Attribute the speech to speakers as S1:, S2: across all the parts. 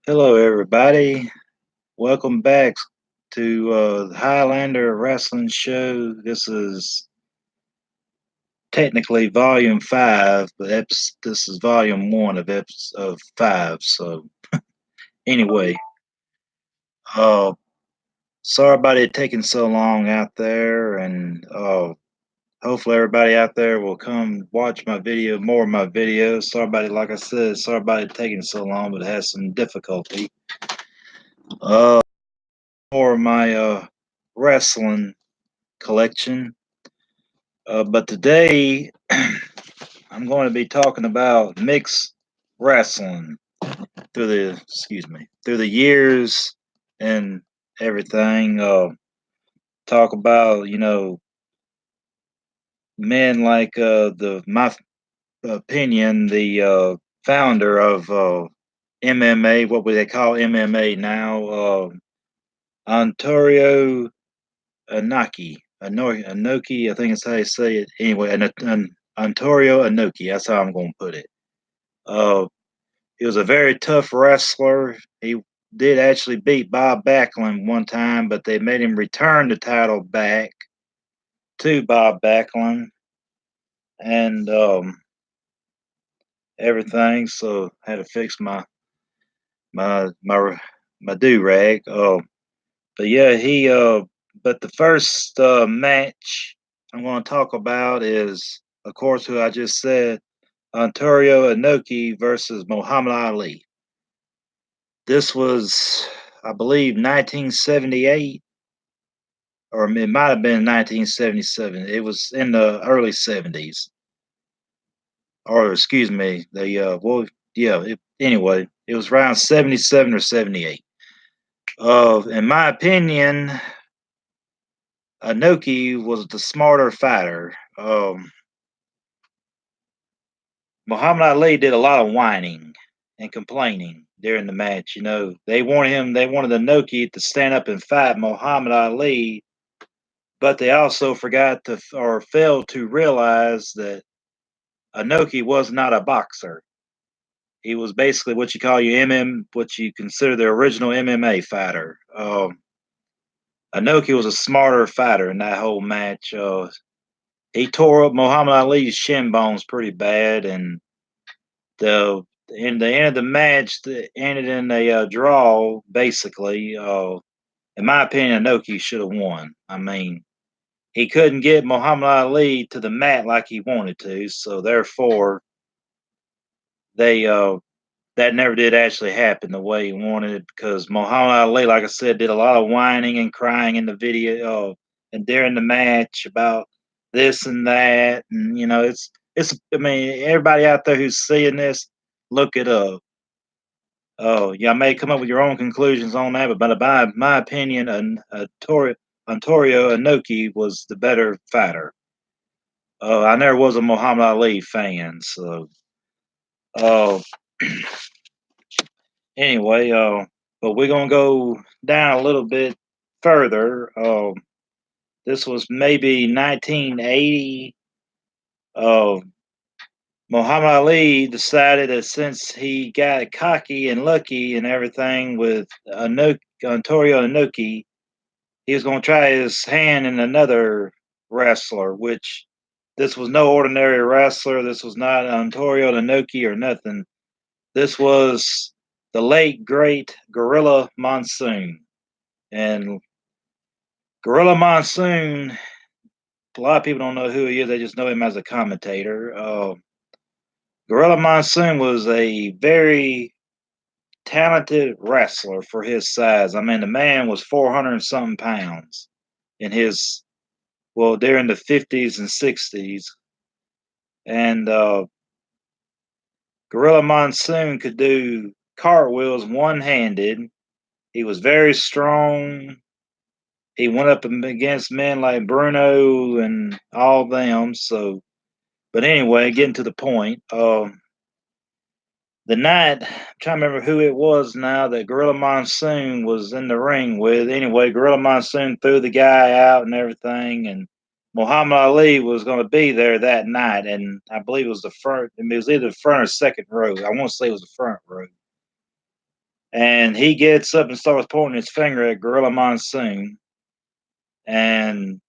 S1: Hello, everybody. Welcome back to the Highlander Wrestling Show. This is technically Volume 5, but this is Volume 1 of 5. So, anyway, uh, sorry about it taking so long out there, and hopefully everybody out there will come watch more of my videos. Sorry about it, like I said, sorry about it taking so long, but it has some difficulty. Uh, more of my wrestling collection. But today I'm going to be talking about mixed wrestling through the years and everything. Talk about men like the my opinion the founder of MMA. What would they call MMA now? Ontario Anoki, I think it's how you say it. Anyway, Ontario Anoki. That's how I'm going to put it. Uh, he was a very tough wrestler. He did actually beat Bob Backlund one time, but they made him return the title back to Bob Backlund and everything. So I had to fix my my my do rag. But yeah, he. But the first match I'm going to talk about is, of course, who I just said, Ontario Inoki versus Muhammad Ali. This was, I believe, 1978, or it might have been 1977. It was in the early 70s, or excuse me, anyway, it was around 77 or 78. In my opinion, Inoki was the smarter fighter. Muhammad Ali did a lot of whining and complaining during the match. They wanted Inoki to stand up and fight Muhammad Ali, but they also forgot to or failed to realize that Inoki was not a boxer. He was basically what you consider the original MMA fighter. Inoki was a smarter fighter in that whole match. He tore up Muhammad Ali's shin bones pretty bad, and the in the end of the match that ended in a draw. Basically, in my opinion, Inoki should have won. I mean, he couldn't get Muhammad Ali to the mat like he wanted to, so therefore they that never did actually happen the way he wanted it because Muhammad Ali, like I said, did a lot of whining and crying in the video and during the match about this and that, and it's. I mean, everybody out there who's seeing this, look it up. Oh, yeah, I may come up with your own conclusions on that, but by my opinion, Ontario Inoki was the better fighter. I never was a Muhammad Ali fan, so uh, anyway, but we're gonna go down a little bit further. This was maybe 1980. Uh, Muhammad Ali decided that since he got cocky and lucky and everything with Ontario Inoki, he was going to try his hand in another wrestler, which this was no ordinary wrestler. This was not Ontario Inoki or nothing. This was the late, great Gorilla Monsoon. And Gorilla Monsoon, a lot of people don't know who he is. They just know him as a commentator. Gorilla Monsoon was a very talented wrestler for his size. I mean, the man was 400 something pounds in his, well, during the 50s and 60s. And Gorilla Monsoon could do cartwheels one handed. He was very strong. He went up against men like Bruno and all them. So, but anyway, getting to the point. The night, I'm trying to remember who it was now that Gorilla Monsoon was in the ring with. Anyway, Gorilla Monsoon threw the guy out and everything, and Muhammad Ali was going to be there that night, and I believe it was the front. I mean, it was either the front or second row. I want to say it was the front row. and he gets up and starts pointing his finger at Gorilla Monsoon. And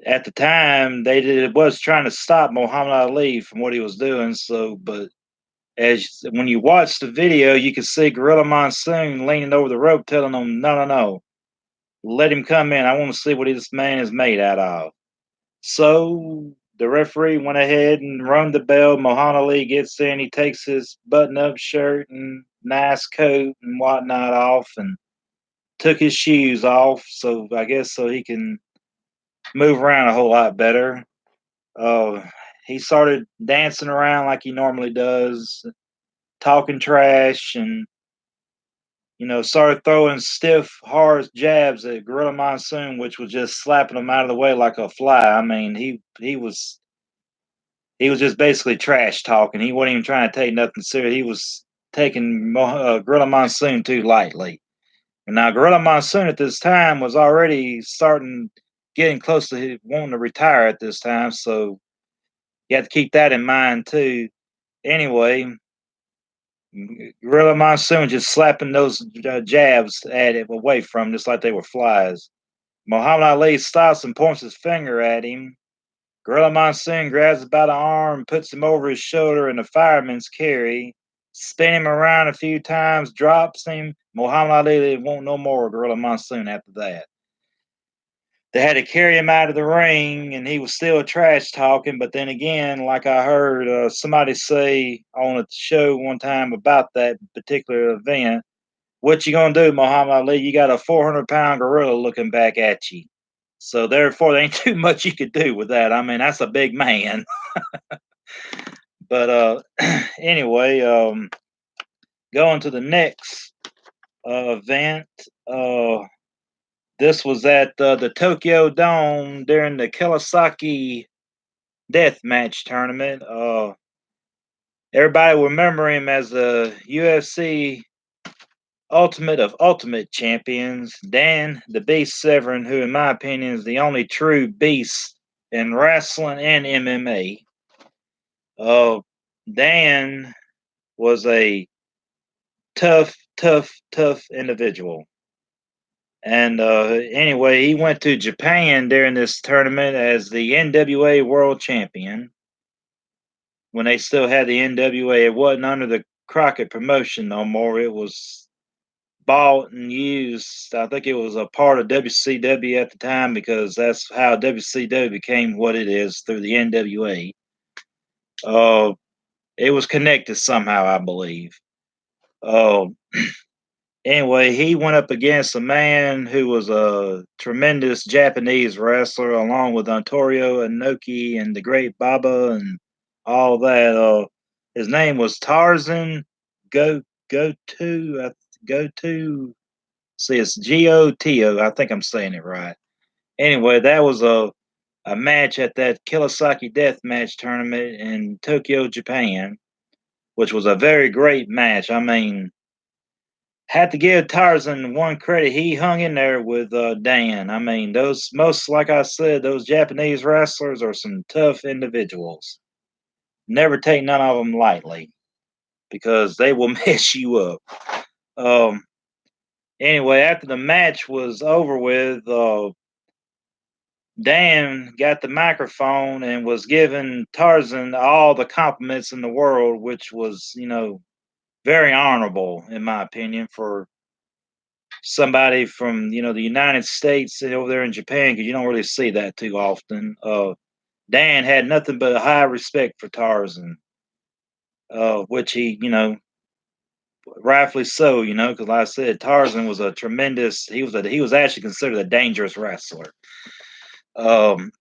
S1: at the time, was trying to stop Muhammad Ali from what he was doing. So, but as when you watch the video, you can see Gorilla Monsoon leaning over the rope, telling him, "No, no, no, let him come in. I want to see what this man is made out of." So the referee went ahead and rung the bell. Muhammad Ali gets in. He takes his button-up shirt and nice coat and whatnot off, and took his shoes off. So I guess so he can move around a whole lot better. Uh, he started dancing around like he normally does, talking trash, and started throwing stiff, hard jabs at Gorilla Monsoon, which was just slapping him out of the way like a fly. I mean, he was just basically trash talking. He wasn't even trying to take nothing serious. He was taking Gorilla Monsoon too lightly. And now Gorilla Monsoon at this time was already getting close to wanting to retire at this time. So you have to keep that in mind too. Anyway, Gorilla Monsoon just slapping those jabs at it away from him, just like they were flies. Muhammad Ali stops and points his finger at him. Gorilla Monsoon grabs him by the arm, puts him over his shoulder in a fireman's carry, spin him around a few times, drops him. Muhammad Ali didn't want no more Gorilla Monsoon after that. They had to carry him out of the ring, and he was still trash talking. But then again, like I heard somebody say on a show one time about that particular event, what you gonna do, Muhammad Ali? You got a 400-pound gorilla looking back at you. So therefore, there ain't too much you could do with that. I mean, that's a big man. But anyway, going to the next event. Uh, this was at the Tokyo Dome during the Kawasaki Death Match tournament. Everybody will remember him as the UFC Ultimate of Ultimate Champions, Dan the Beast Severn, who, in my opinion, is the only true beast in wrestling and MMA. Uh, Dan was a tough, tough, tough individual. And anyway, he went to Japan during this tournament as the NWA World Champion. When they still had the NWA, it wasn't under the Crockett promotion no more. It was bought and used. I think it was a part of WCW at the time because that's how WCW became what it is through the NWA. Uh, it was connected somehow, I believe. Uh, Anyway, he went up against a man who was a tremendous Japanese wrestler, along with Antonio Inoki and the Great Baba and all that. His name was Tarzan Go to Go to. See, it's Goto. I think I'm saying it right. Anyway, that was a match at that Kawasaki Death Match tournament in Tokyo, Japan, which was a very great match. I mean, had to give Tarzan one credit. He hung in there with Dan. I mean, like I said, those Japanese wrestlers are some tough individuals. Never take none of them lightly because they will mess you up. Um, anyway, after the match was over with, Dan got the microphone and was giving Tarzan all the compliments in the world, which was, very honorable, in my opinion, for somebody from the United States over there in Japan because you don't really see that too often. Dan had nothing but a high respect for Tarzan, which he rightfully so. Because like I said, Tarzan was a tremendous. He was actually considered a dangerous wrestler. Um,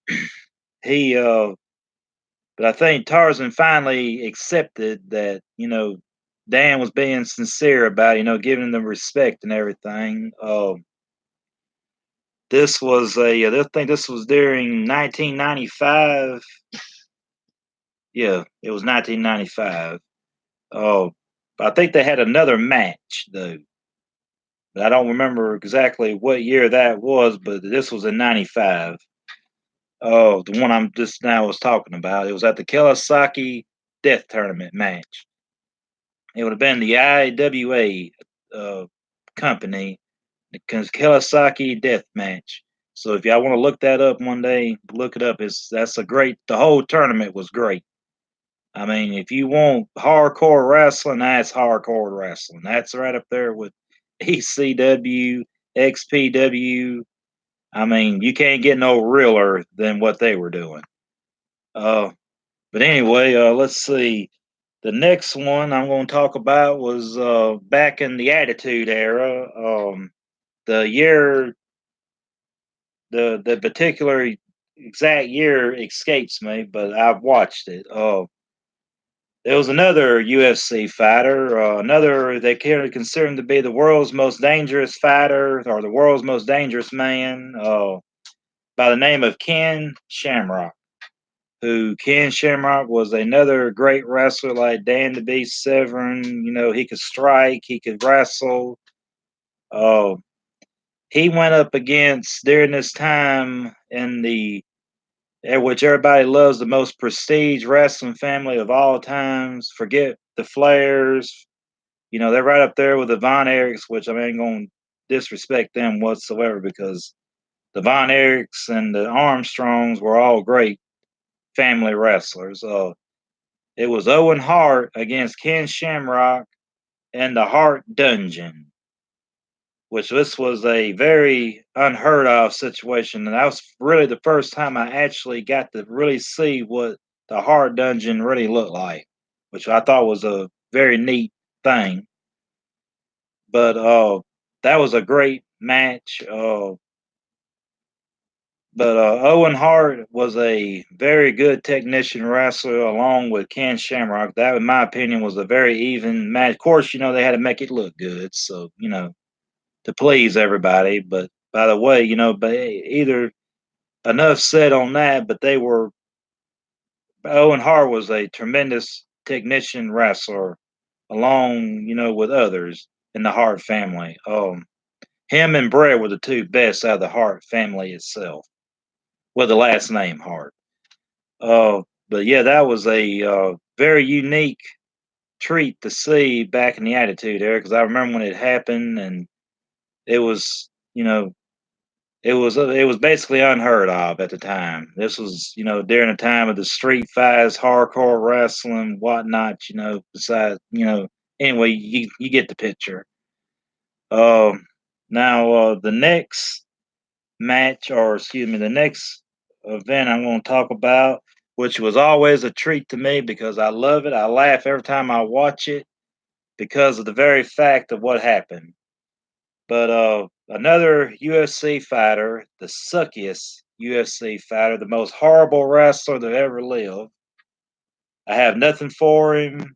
S1: he but I think Tarzan finally accepted that Dan was being sincere about giving him the respect and everything. This was I think this was during 1995. Yeah, it was 1995. Oh, I think they had another match though, but I don't remember exactly what year that was. But this was in '95. Oh, the one I'm just now was talking about. It was at the Kawasaki Death Tournament match. It would have been the IWA company, the Kawasaki Death Match. So if y'all want to look that up one day, look it up. That's a great. The whole tournament was great. I mean, if you want hardcore wrestling, that's hardcore wrestling. That's right up there with ECW, XPW. I mean, you can't get no realer than what they were doing. Uh, but anyway, let's see. The next one I'm going to talk about was back in the Attitude Era. The year, the particular exact year escapes me, but I've watched it. There was another UFC fighter, another they consider him to be the world's most dangerous fighter or the world's most dangerous man, by the name of Ken Shamrock. Who Ken Shamrock was another great wrestler like Dan the Beast Severn. You know, he could strike, he could wrestle. Uh, he went up against during this time in the which everybody loves the most prestige wrestling family of all times. Forget the Flairs. You know, they're right up there with the Von Erichs, which I ain't going to disrespect them whatsoever because the Von Erichs and the Armstrongs were all great family wrestlers. It was Owen Hart against Ken Shamrock in the Hart Dungeon, which this was a very unheard of situation. And that was really the first time I actually got to really see what the Hart Dungeon really looked like, which I thought was a very neat thing. But that was a great match. But Owen Hart was a very good technician wrestler, along with Ken Shamrock. That, in my opinion, was a very even match. Of course, you know they had to make it look good, so you know to please everybody. But by the way, you know, but either enough said on that. But they were Owen Hart was a tremendous technician wrestler, along you know with others in the Hart family. Him and Bret were the two best out of the Hart family itself, with the last name Hart. But yeah, that was a very unique treat to see back in the Attitude Era because I remember when it happened, and it was you know it was basically unheard of at the time. This was you know during the time of the street fights, hardcore wrestling, whatnot. You know, besides you know anyway, you get the picture. Um, now the next match, or excuse me, the next event I'm going to talk about, which was always a treat to me because I love it. I laugh every time I watch it because of the very fact of what happened. But another UFC fighter, the suckiest UFC fighter, the most horrible wrestler that ever lived. I have nothing for him.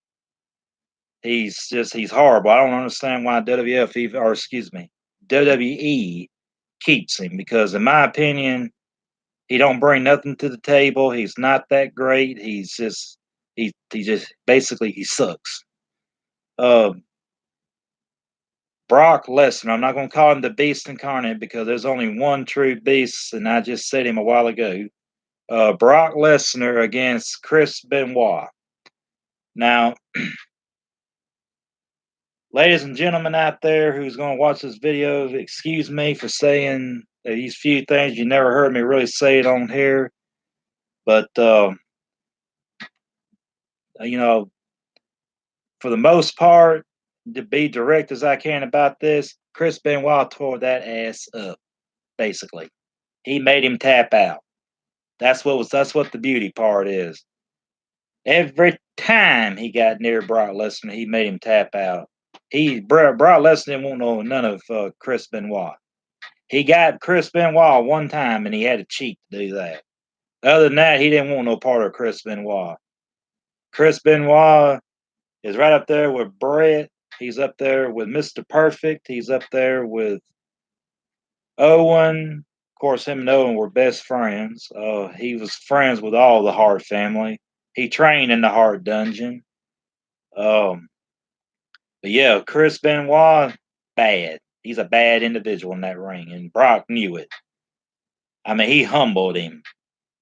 S1: He's horrible. I don't understand why WWF or excuse me, WWE keeps him because in my opinion he don't bring nothing to the table. He's not that great. He just basically he sucks. Uh, Brock Lesnar. I'm not going to call him the Beast Incarnate because there's only one true Beast, and I just said him a while ago. Brock Lesnar against Chris Benoit. Now, ladies and gentlemen out there who's going to watch this video, excuse me for saying these few things. You never heard me really say it on here, but you know, for the most part, to be direct as I can about this, Chris Benoit tore that ass up. Basically, he made him tap out. That's what the beauty part is. Every time he got near Brock Lesnar, he made him tap out. Brock Lesnar didn't want none of Chris Benoit. He got Chris Benoit one time, and he had to cheat to do that. Other than that, he didn't want no part of Chris Benoit. Chris Benoit is right up there with Bret. He's up there with Mr. Perfect. He's up there with Owen. Of course, him and Owen were best friends. He was friends with all the Hart family. He trained in the Hart Dungeon. Um, but yeah, Chris Benoit, bad. He's a bad individual in that ring, and Brock knew it. I mean, he humbled him.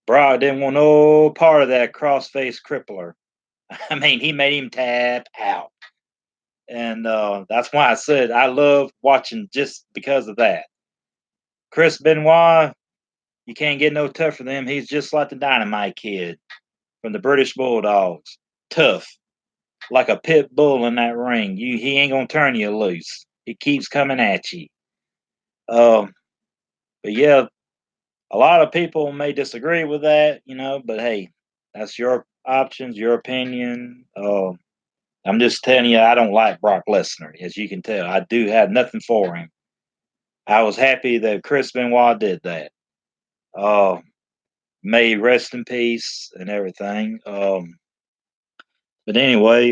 S1: Brock didn't want no part of that crossface crippler. I mean, he made him tap out. And that's why I said I love watching just because of that. Chris Benoit, you can't get no tougher than him. He's just like the Dynamite Kid from the British Bulldogs. Tough, like a pit bull in that ring. He ain't gonna turn you loose. He keeps coming at you. Um, but yeah, a lot of people may disagree with that, but hey, that's your options, your opinion. I'm just telling you, I don't like Brock Lesnar, as you can tell. I do have nothing for him. I was happy that Chris Benoit did that. Uh, may he rest in peace and everything. But anyway,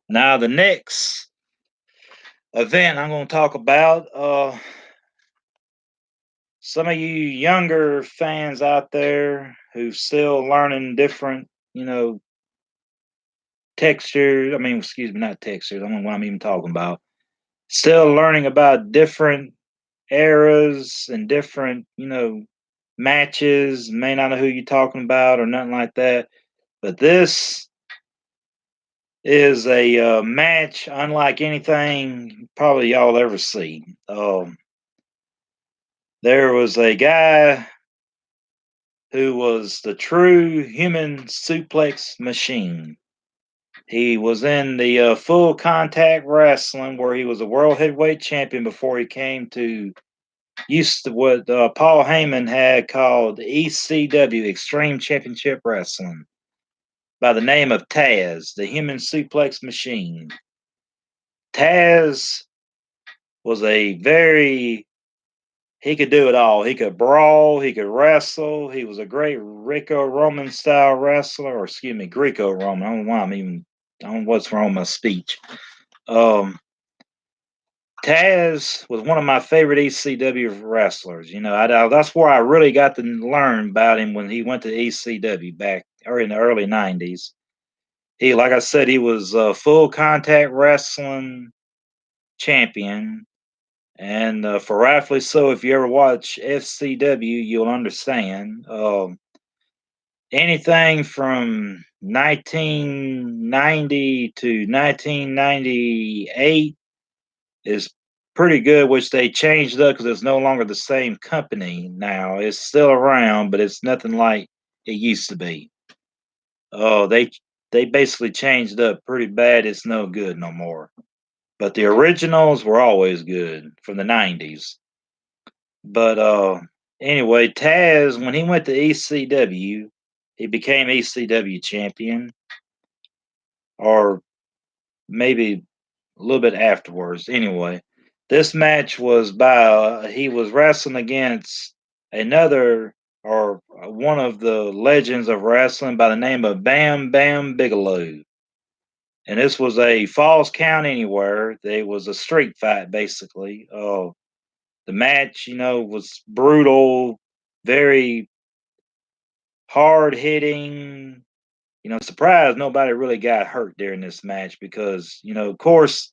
S1: now the next event I'm going to talk about. Some of you younger fans out there who still learning different, textures. I mean, excuse me, not textures. I don't know what I'm even talking about. Still learning about different eras and different, matches. May not know who you're talking about or nothing like that. But this is a match unlike anything probably y'all ever see. There was a guy who was the true human suplex machine. He was in the full contact wrestling where he was a world heavyweight champion before he came to used to what Paul Heyman had called ECW Extreme Championship Wrestling by the name of Taz, the human suplex machine. Taz was a very he could do it all. He could brawl, he could wrestle. He was a great Greco-Roman style wrestler, or excuse me, Greco-Roman. I don't know why I don't know what's wrong with my speech. Um, Taz was one of my favorite ECW wrestlers. That's where I really got to learn about him when he went to ECW back or in the early '90s. Like I said, he was a full contact wrestling champion, and for rightfully so. If you ever watch FCW, you'll understand. Anything from 1990 to 1998 is pretty good, which they changed up because it's no longer the same company now. It's still around, but it's nothing like it used to be. Oh, they basically changed up pretty bad. It's no good no more. But the originals were always good from the '90s. But anyway, Taz when he went to ECW, he became ECW champion, or maybe a little bit afterwards. Anyway, this match was by he was wrestling against another or one of the legends of wrestling by the name of Bam Bam Bigelow. And this was a Falls Count Anywhere. There was a street fight basically. The match, was brutal, very hard hitting. Surprised nobody really got hurt during this match because, of course,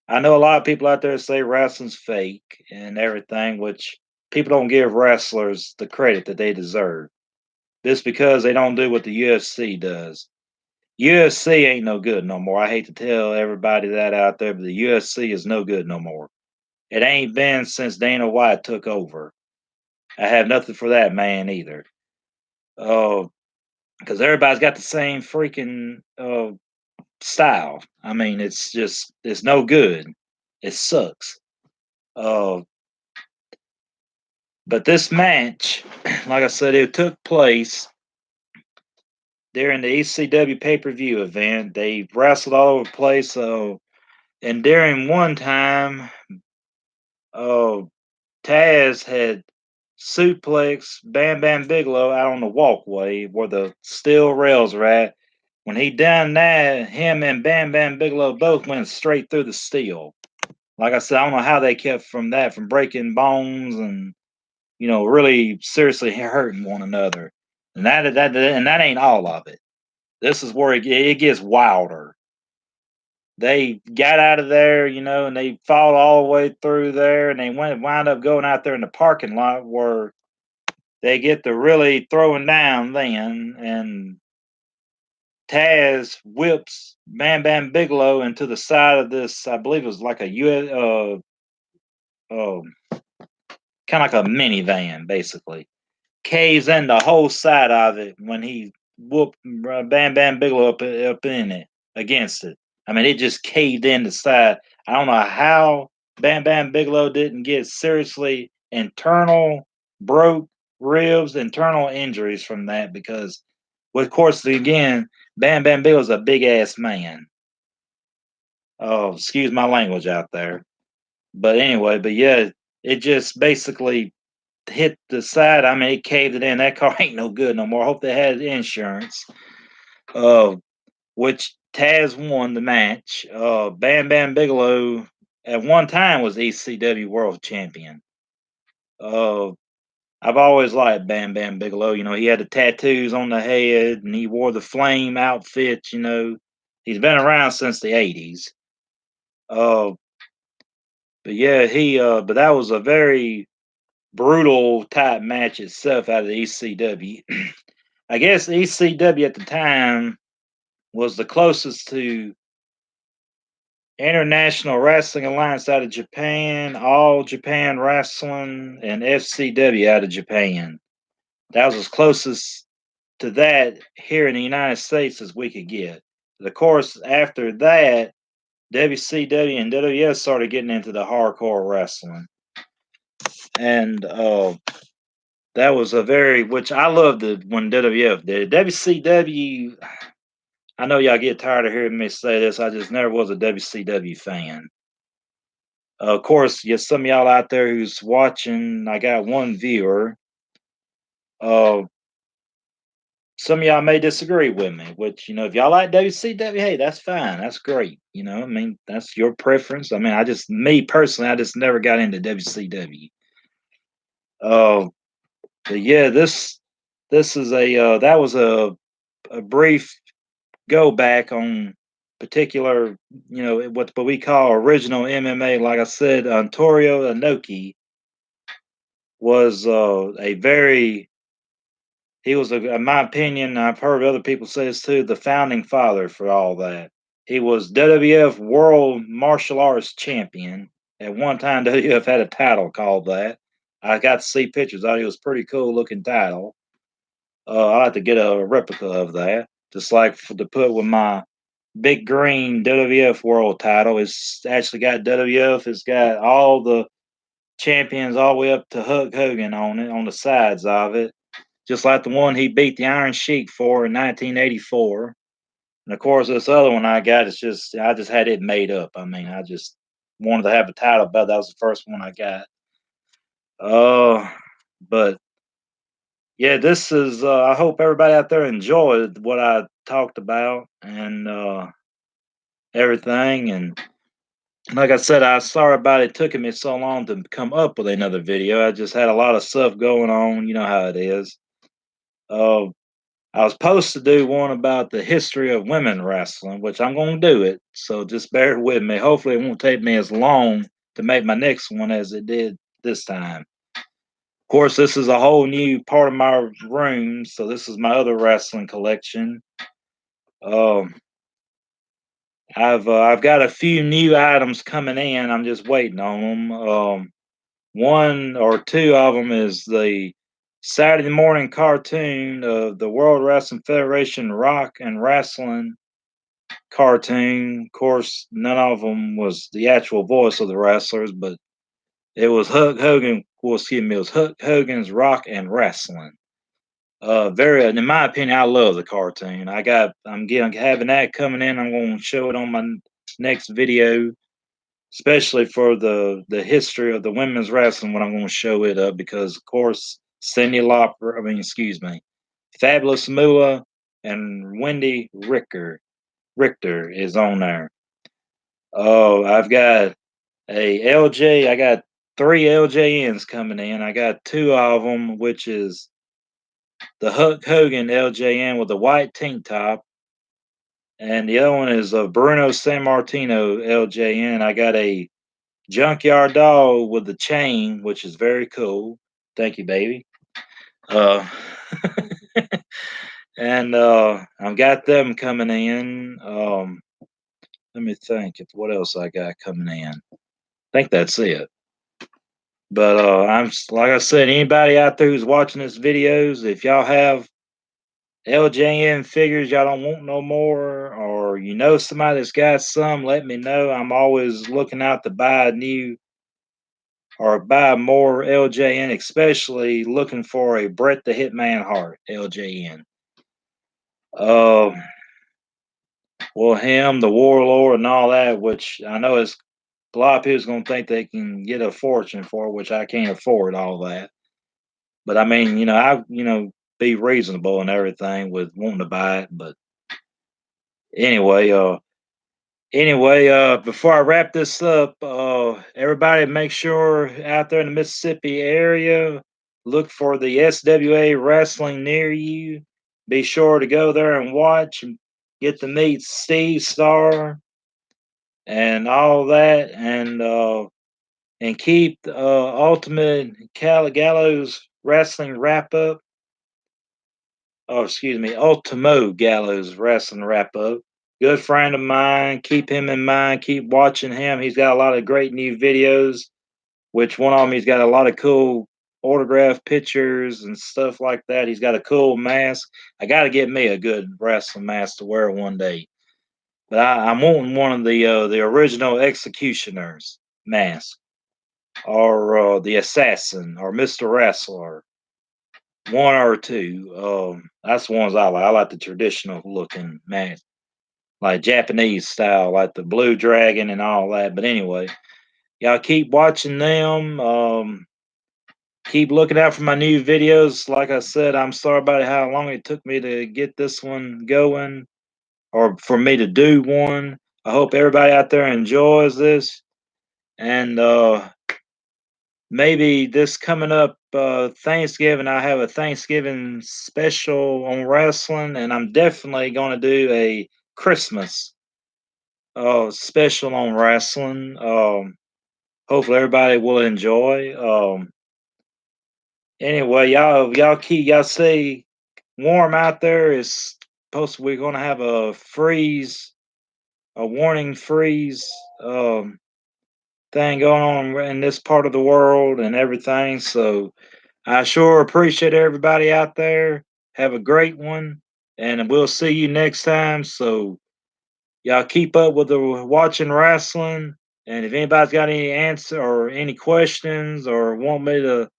S1: I know a lot of people out there say wrestling's fake and everything, which people don't give wrestlers the credit that they deserve. Just because they don't do what the UFC does. UFC ain't no good no more. I hate to tell everybody that out there, but the UFC is no good no more. It ain't been since Dana White took over. I have nothing for that man either. Because everybody's got the same freaking style. I mean, it's no good. It sucks. Uh, but this match, like I said, it took place during the ECW pay per view event. They wrestled all over the place. And during one time, uh, Taz had suplex Bam Bam Bigelow out on the walkway where the steel rails are at. When he done that, him and Bam Bam Bigelow both went straight through the steel. Like I said, I don't know how they kept from breaking bones and really seriously hurting one another. And that ain't all of it. This is where it gets wilder. They got out of there, and they fought all the way through there, and they wind up going out there in the parking lot where they get to really throwing down then, and Taz whips Bam Bam Bigelow into the side of this. I believe it was like a uh, kind of like a minivan, basically. Caves in the whole side of it when he whooped Bam Bam Bigelow up in it against it. I mean, it just caved in the side. I don't know how Bam Bam Bigelow didn't get seriously internal broke ribs, internal injuries from that because, well, of course, again, Bam Bam Bigelow's a big ass man. Oh, excuse my language out there. But anyway, but yeah, it just basically hit the side. I mean, it caved it in. That car ain't no good no more. I hope they had insurance. Uh, which Taz won the match. Bam Bam Bigelow at one time was ECW World Champion. Uh, I've always liked Bam Bam Bigelow. You know, he had the tattoos on the head and he wore the flame outfit. You know, he's been around since the '80s. Uh, but yeah, but that was a very brutal type match itself out of the ECW. I guess ECW at the time was the closest to International Wrestling Alliance out of Japan, All Japan Wrestling, and FCW out of Japan. That was as closest to that here in the United States as we could get. Of course, after that, WCW and WWF started getting into the hardcore wrestling. And that was a very, which I loved it when WWF did. WCW, I know y'all get tired of hearing me say this. I just never was a WCW fan. Of course, yes, some of y'all out there who's watching, I got one viewer. Uh, some of y'all may disagree with me, which, you know, if y'all like WCW, hey, that's fine. That's great. You know, I mean, that's your preference. I mean, me personally, I just never got into WCW. Uh, but yeah, this is that was a brief go back on particular, you know, what we call original MMA. Like I said, Torio Inoki was a very he was, in my opinion, I've heard other people say this too, the founding father for all that. He was WWF World Martial Arts Champion. At one time, WWF had a title called that. I got to see pictures. I thought it was pretty cool looking title. I like to get a replica of that, just like to put with my big green WWF World title. It's actually got WWF. It's got all the champions all the way up to Hulk Hogan on it, on the sides of it, just like the one he beat the Iron Sheik for in 1984. And of course, this other one I got is just, I just had it made up. I mean, I just wanted to have a title, but that was the first one I got. Uh, but yeah, this is, I hope everybody out there enjoyed what I talked about and everything. And like I said, I sorry about it taking me so long to come up with another video. I just had a lot of stuff going on. You know how it is. Uh, I was supposed to do one about the history of women wrestling, which I'm going to do it. So just bear with me. Hopefully, it won't take me as long to make my next one as it did this time. Of course, this is a whole new part of my room. So this is my other wrestling collection. Um, I've got a few new items coming in. I'm just waiting on them. One or two of them is the Saturday morning cartoon of the World Wrestling Federation Rock and Wrestling cartoon. Of course, none of them was the actual voice of the wrestlers, but it was Hulk Hogan. Well, excuse me, it was Hulk Hogan's Rock and Wrestling. Very, in my opinion, I love the cartoon. I'm getting having that coming in. I'm going to show it on my next video, especially for the history of the women's wrestling. When I'm going to show it up, because of course, Cindy Lauper. I mean, excuse me, Fabulous Moolah and Wendy Richter is on there. Oh, I've got a LJ. I got three LJNs coming in. I got two of them, which is the Hulk Hogan LJN with the white tank top, and the other one is a Bruno Sammartino LJN. I got a Junkyard Dog with the chain, which is very cool. Thank you, baby. Uh, and I've got them coming in. Let me think if what else I got coming in. I think that's it. But like I said, anybody out there who's watching this videos, if y'all have LJN figures y'all don't want no more, or you know somebody that's got some, let me know. I'm always looking out to buy new or buy more LJN, especially looking for a Bret the Hitman Hart LJN. Uh, well, him, the Warlord, and all that, which I know is a lot of people's gonna think they can get a fortune for, which I can't afford all that. But I mean, be reasonable and everything with wanting to buy it. But anyway, before I wrap this up, everybody make sure out there in the Mississippi area, look for the SWA wrestling near you. Be sure to go there and watch and get to meet Steve Starr and all that, and keep Ultimate Gallows Wrestling wrap up. Oh, excuse me, Ultimo Gallows Wrestling wrap up. Good friend of mine. Keep him in mind. Keep watching him. He's got a lot of great new videos. Which one of them? He's got a lot of cool autograph pictures and stuff like that. He's got a cool mask. I got to get me a good wrestling mask to wear one day. But I'm wanting one of the original Executioners mask, or the Assassin, or Mister Wrestler, one or two. That's the ones I like. I like the traditional looking mask, like Japanese style, like the Blue Dragon and all that. But anyway, y'all keep watching them. Keep looking out for my new videos. Like I said, I'm sorry about how long it took me to get this one going, or for me to do one. I hope everybody out there enjoys this. And maybe this coming up Thanksgiving, I have a Thanksgiving special on wrestling, and I'm definitely going to do a Christmas special on wrestling. Hopefully, everybody will enjoy. Anyway, y'all stay warm out there. It's supposed to, we're going to have a warning freeze thing going on in this part of the world and everything. So I sure appreciate everybody out there. Have a great one, and we'll see you next time. So y'all keep up with the watching wrestling. And if anybody's got any answer or any questions or want me to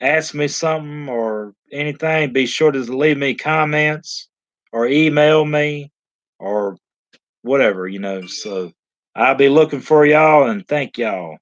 S1: ask me something or anything, be sure to leave me comments or email me or whatever. So I'll be looking for y'all, and thank y'all.